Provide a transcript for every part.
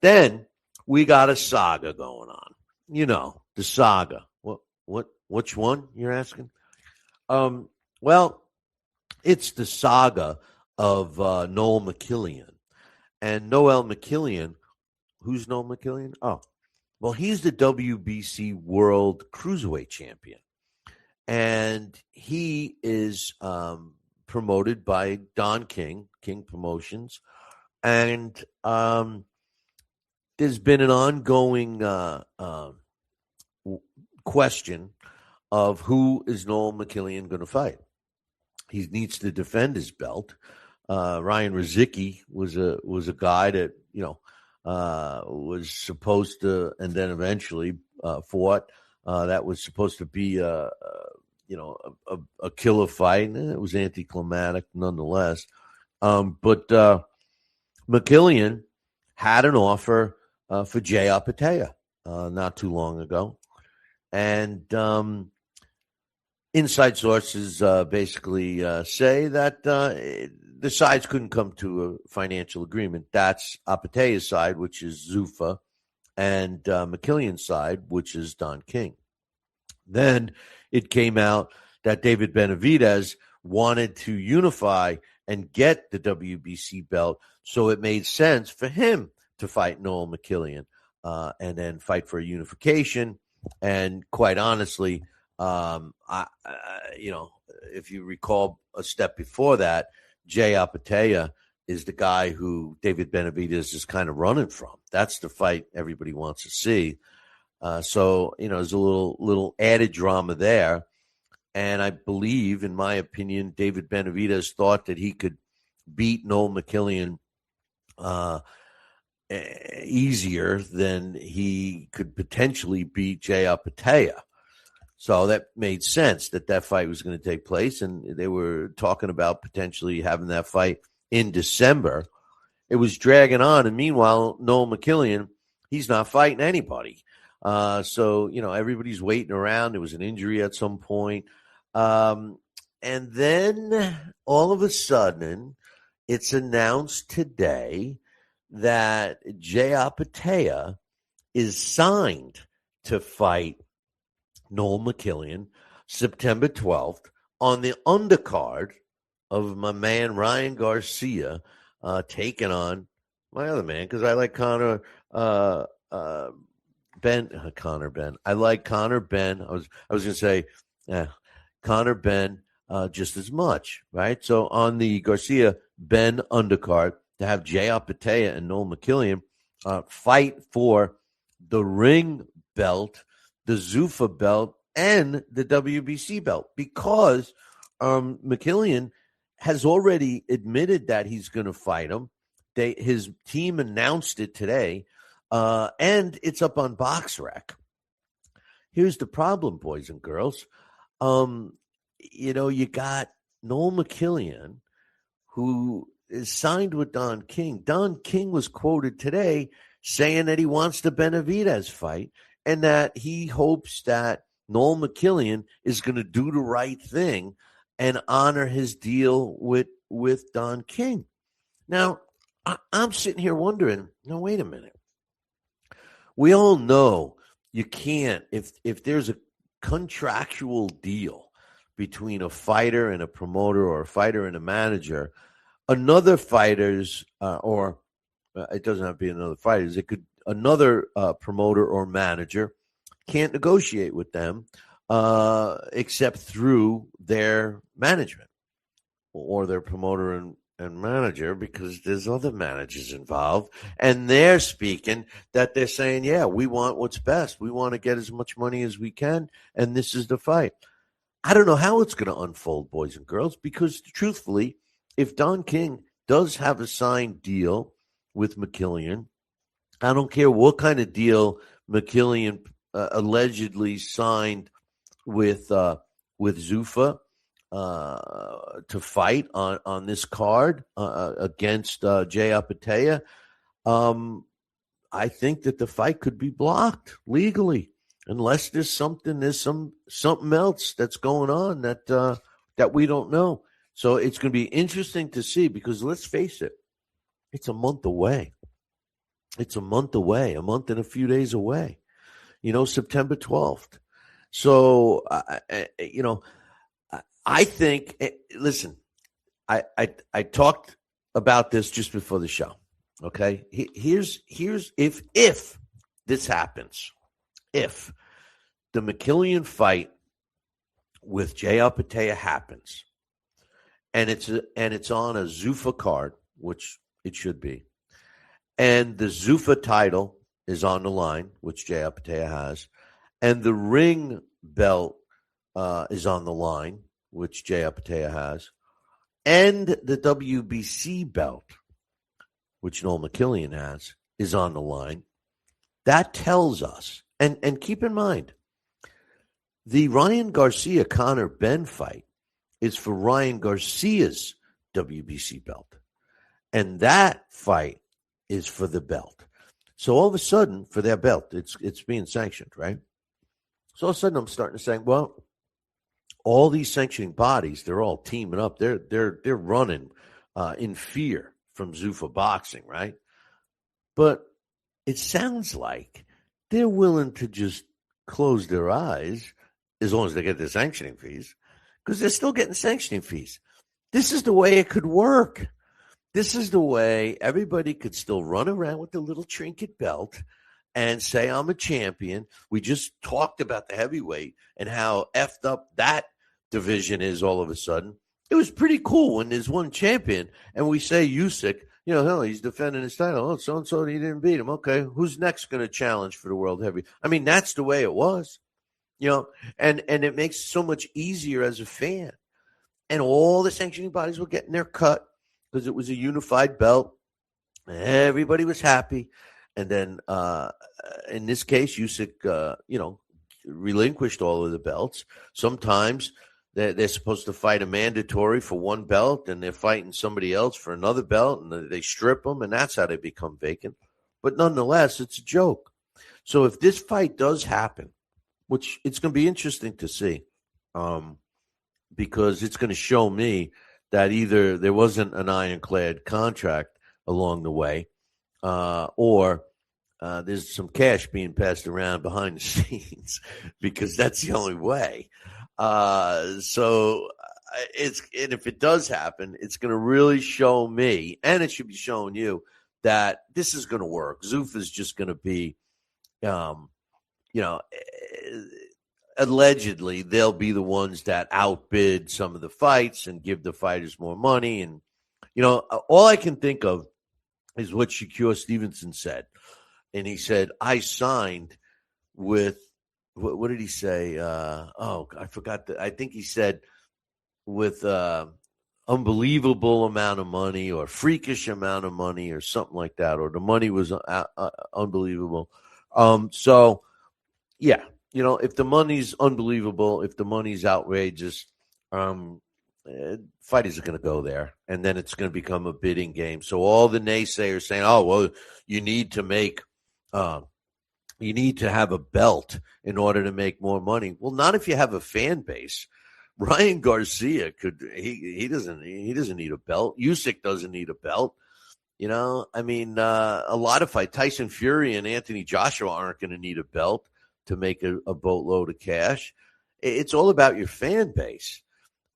Then we got a saga going on. You know, the saga. Which one, you're asking? Well, it's the saga of Noel Mikaelian. And Noel Mikaelian, who's Noel Mikaelian? Oh, well, he's the WBC World Cruiserweight Champion. And he is promoted by Don King Promotions. And there's been an ongoing question of who is Noel Mikaelian going to fight. He needs to defend his belt. Ryan Rizicki was a guy that was supposed to, and then eventually fought. That was supposed to be a killer fight, and it was anticlimactic nonetheless. But Mikaelian had an offer for Jay Opetaia not too long ago, and inside sources basically say that the sides couldn't come to a financial agreement. That's Opetaia's side, which is Zuffa, and Mikaelian's side, which is Don King. Then it came out that David Benavidez wanted to unify and get the WBC belt, so it made sense for him to fight Noel Mikaelian and then fight for a unification. And quite honestly, if you recall a step before that, Jay Opetaia is the guy who David Benavidez is kind of running from. That's the fight everybody wants to see. So there's a little added drama there. And I believe, in my opinion, David Benavidez thought that he could beat Noel Mikaelian easier than he could potentially beat Jay Opetaia. So that made sense that fight was going to take place, and they were talking about potentially having that fight in December. It was dragging on, and meanwhile, Noel Mikaelian, he's not fighting anybody. So everybody's waiting around. There was an injury at some point. And then all of a sudden, it's announced today that Jay Opetaia is signed to fight Noel Mikaelian September 12th on the undercard of my man Ryan Garcia taking on my other man, because I like Connor Ben. I like Connor Ben. I was going to say Connor Ben just as much, right? So on the Garcia Ben undercard, to have Jay Opetaia and Noel Mikaelian fight for the ring belt, the Zuffa belt, and the WBC belt, because Mikaelian has already admitted that he's going to fight him. His team announced it today, and it's up on BoxRec. Here's the problem, boys and girls. You got Noel Mikaelian, who is signed with Don King. Don King was quoted today saying that he wants the Benavidez fight, and that he hopes that Noel Mikaelian is going to do the right thing and honor his deal with Don King. Now, I'm sitting here wondering, no, wait a minute. We all know you can't, if there's a contractual deal between a fighter and a promoter, or a fighter and a manager, another fighter's, it doesn't have to be another fighter's, another promoter or manager can't negotiate with them except through their management or their promoter and manager, because there's other managers involved, and they're speaking that they're saying, yeah, we want what's best. We want to get as much money as we can, and this is the fight. I don't know how it's going to unfold, boys and girls, because truthfully, if Don King does have a signed deal with Mikaelian, I don't care what kind of deal Mikaelian allegedly signed with Zuffa to fight on this card against Jay Opetaia. I think that the fight could be blocked legally, unless there's something else that's going on that we don't know. So it's going to be interesting to see, because let's face it, it's a month away. It's a month away, a month and a few days away. September 12th. So, I think. Listen, I talked about this just before the show. Okay, here's if this happens, if the Mikaelian fight with Jay Opetaia happens, and it's on a Zuffa card, which it should be, and the Zuffa title is on the line, which Jay Opetaia has, and the ring belt is on the line, which Jay Opetaia has, and the WBC belt, which Noel Mikaelian has, is on the line. That tells us, and keep in mind, the Ryan Garcia-Conor Benn fight is for Ryan Garcia's WBC belt. And that fight is for the belt. So all of a sudden, for their belt, it's being sanctioned, right? So all of a sudden, I'm starting to say, well, all these sanctioning bodies, they're all teaming up. They're running in fear from Zuffa Boxing, right? But it sounds like they're willing to just close their eyes as long as they get the sanctioning fees, because they're still getting sanctioning fees. This is the way it could work. This is the way everybody could still run around with the little trinket belt and say, I'm a champion. We just talked about the heavyweight and how effed up that division is all of a sudden. It was pretty cool when there's one champion and we say Usyk, hell, he's defending his title. Oh, so-and-so, he didn't beat him. Okay, who's next going to challenge for the world heavy? I mean, that's the way it was, and it makes it so much easier as a fan. And all the sanctioning bodies were getting their cut because it was a unified belt. Everybody was happy. And then in this case, Usyk, relinquished all of the belts. Sometimes they're supposed to fight a mandatory for one belt, and they're fighting somebody else for another belt, and they strip them, and that's how they become vacant. But nonetheless, it's a joke. So if this fight does happen, which it's going to be interesting to see, because it's going to show me that either there wasn't an ironclad contract along the way, or there's some cash being passed around behind the scenes, because that's the only way. And if it does happen, it's going to really show me, and it should be showing you, that this is going to work. Zuffa is just going to be, allegedly they'll be the ones that outbid some of the fights and give the fighters more money. And, all I can think of is what Shakur Stevenson said. And he said, I signed with, what did he say? I forgot. I think he said with unbelievable amount of money or freakish amount of money or something like that, or the money was unbelievable. So, yeah, if the money's unbelievable, if the money's outrageous, fighters are going to go there, and then it's going to become a bidding game. So all the naysayers saying, oh, well, you need to have a belt in order to make more money. Well, not if you have a fan base. Ryan Garcia he doesn't need a belt. Usyk doesn't need a belt. A lot of fights, Tyson Fury and Anthony Joshua aren't going to need a belt to make a boatload of cash. It's all about your fan base.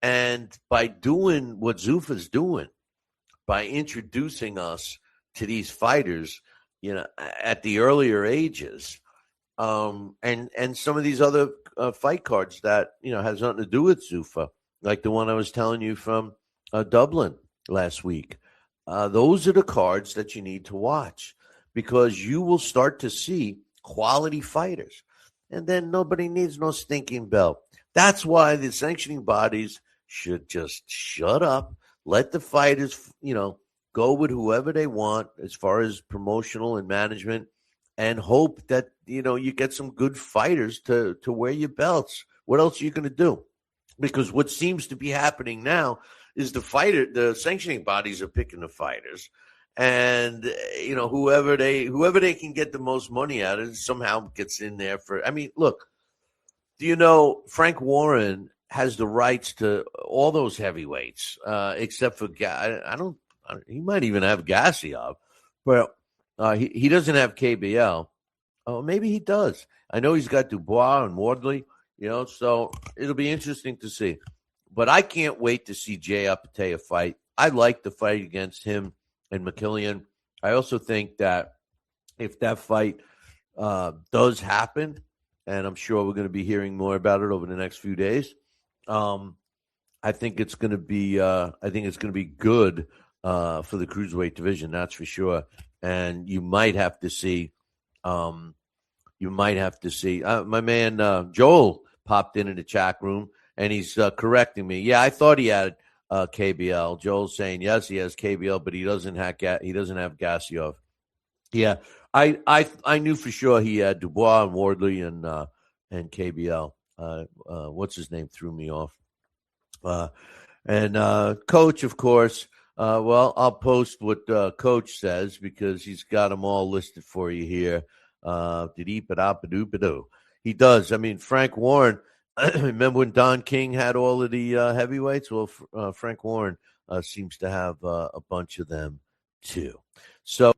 And by doing what Zuffa's doing, by introducing us to these fighters, at the earlier ages, and some of these other fight cards that, has nothing to do with Zuffa, like the one I was telling you from Dublin last week. Those are the cards that you need to watch, because you will start to see quality fighters. And then nobody needs no stinking belt. That's why the sanctioning bodies should just shut up, let the fighters, go with whoever they want as far as promotional and management, and hope that, you get some good fighters to wear your belts. What else are you going to do? Because what seems to be happening now is the sanctioning bodies are picking the fighters, and, whoever they can get the most money out of somehow gets in there look, Frank Warren has the rights to all those heavyweights, except for he might even have Gassiev, but He doesn't have KBL. Oh, maybe he does. I know he's got Dubois and Wardley, so it'll be interesting to see. But I can't wait to see Jay Opetaia fight. I like the fight against him and Mikaelian. I also think that if that fight does happen, and I'm sure we're going to be hearing more about it over the next few days, I think it's going to be good for the cruiserweight division. That's for sure. And you might have to see. My man Joel popped in the chat room and he's correcting me. Yeah, I thought he had KBL. Joel's saying yes, he has KBL, but he doesn't have Gassiov. Yeah, I knew for sure he had Dubois and Wardley and KBL. What's his name threw me off. And Coach, of course. Well, I'll post what Coach says because he's got them all listed for you here. He does. I mean, Frank Warren. Remember when Don King had all of the heavyweights? Well, Frank Warren seems to have a bunch of them too. So.